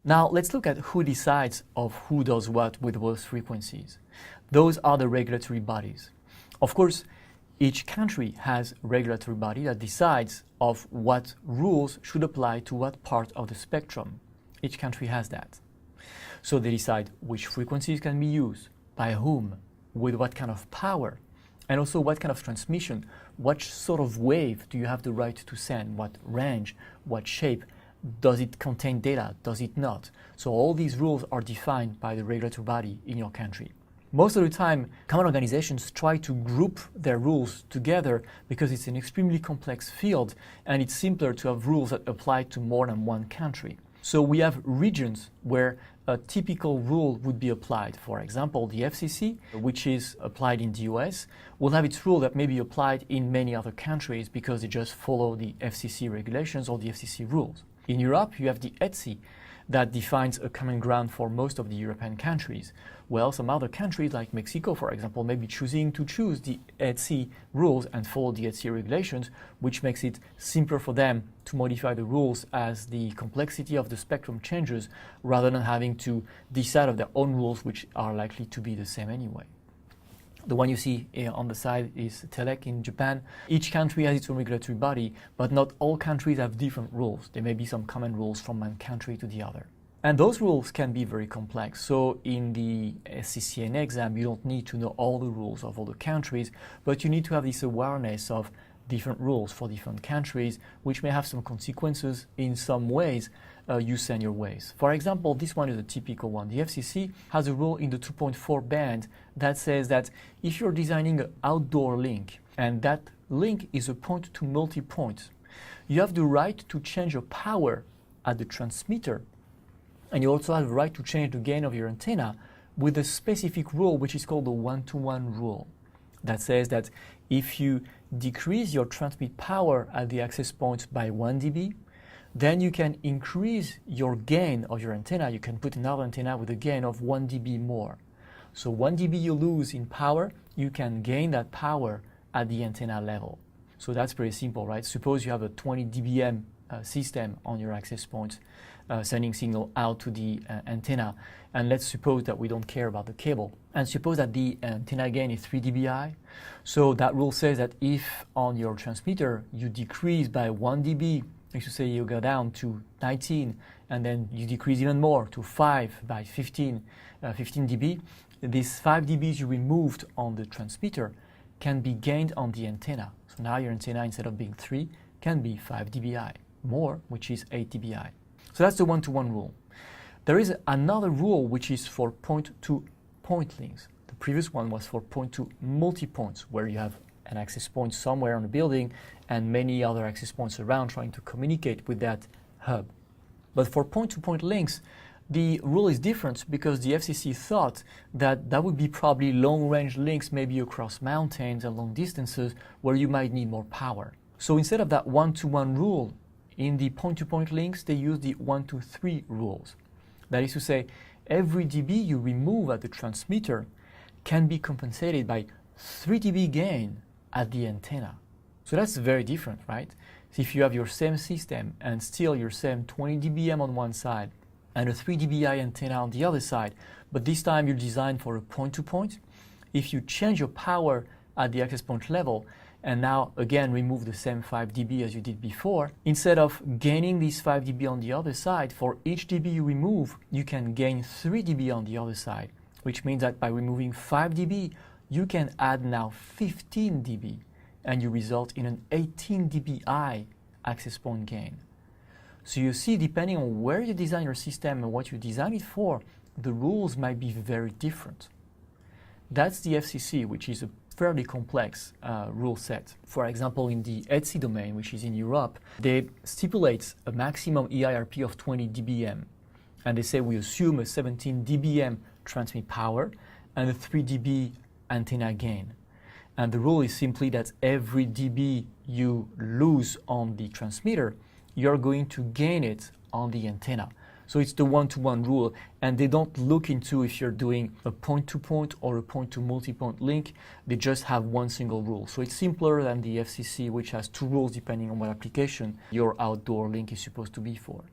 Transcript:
Now let's look at who decides of who does what with those frequencies. Those are the regulatory bodies. Of course, each country has a regulatory body that decides of what rules should apply to what part of the spectrum. Each country has that. So they decide which frequencies can be used, by whom, with what kind of power, and also what kind of transmission, what sort of wave do you have the right to send, what range, what shape, does it contain data, does it not? So all these rules are defined by the regulatory body in your country. Most of the time, common organizations try to group their rules together because it's an extremely complex field and it's simpler to have rules that apply to more than one country. So we have regions where a typical rule would be applied. For example, the FCC, which is applied in the US, will have its rule that may be applied in many other countries because they just follow the FCC regulations or the FCC rules. In Europe, you have the ETSI that defines a common ground for most of the European countries. Well, some other countries like Mexico, for example, may be choosing to choose the ETSI rules and follow the ETSI regulations, which makes it simpler for them to modify the rules as the complexity of the spectrum changes rather than having to decide of their own rules, which are likely to be the same anyway. The one you see on the side is TELEC in Japan. Each country has its own regulatory body, but not all countries have different rules. There may be some common rules from one country to the other. And those rules can be very complex. So in the CCNA exam, you don't need to know all the rules of all the countries, but you need to have this awareness of different rules for different countries, which may have some consequences in some ways you send your ways. For example, this one is a typical one. The FCC has a rule in the 2.4 band that says that if you're designing an outdoor link, and that link is a point to multi-point, you have the right to change your power at the transmitter, and you also have the right to change the gain of your antenna with a specific rule which is called the 1-to-1 rule. That says that if you decrease your transmit power at the access point by 1 dB, then you can increase your gain of your antenna. You can put another antenna with a gain of 1 dB more. So 1 dB you lose in power, you can gain that power at the antenna level. So that's pretty simple, right? Suppose you have a 20 dBm system on your access point, sending signal out to the antenna, and let's suppose that we don't care about the cable, and suppose that the antenna gain is 3 dBi. So that rule says that if on your transmitter you decrease by 1 dB, if you say you go down to 19 and then you decrease even more to 5 by 15 dB, these 5 dBs you removed on the transmitter can be gained on the antenna. So now your antenna, instead of being 3, can be 5 dBi more, which is 8 dBi. So that's the 1-to-1 rule. There is another rule which is for point-to-point links. The previous one was for point-to-multi-points, where you have an access point somewhere on the building and many other access points around trying to communicate with that hub. But for point-to-point links, the rule is different because the FCC thought that that would be probably long-range links, maybe across mountains and long distances where you might need more power. So instead of that 1-to-1 rule, in the point-to-point links, they use the 1-to-3 rules. That is to say, every dB you remove at the transmitter can be compensated by 3 dB gain at the antenna. So that's very different, right? So if you have your same system and still your same 20 dBm on one side and a 3 dBi antenna on the other side, but this time you're designed for a point-to-point, if you change your power at the access point level and now again remove the same 5 dB as you did before, instead of gaining these 5 dB on the other side, for each dB you remove, you can gain 3 dB on the other side, which means that by removing 5 dB, you can add now 15 dB, and you result in an 18 dBi access point gain. So you see, depending on where you design your system and what you design it for, the rules might be very different. That's the FCC, which is a fairly complex rule set. For example, in the ETSI domain, which is in Europe, they stipulate a maximum EIRP of 20 dBm. And they say we assume a 17 dBm transmit power and a 3 dB antenna gain. And the rule is simply that every dB you lose on the transmitter, you're going to gain it on the antenna. So it's the 1-to-1 rule, and they don't look into if you're doing a point-to-point or a point-to-multi-point link. They just have one single rule. So it's simpler than the FCC, which has 2 rules depending on what application your outdoor link is supposed to be for.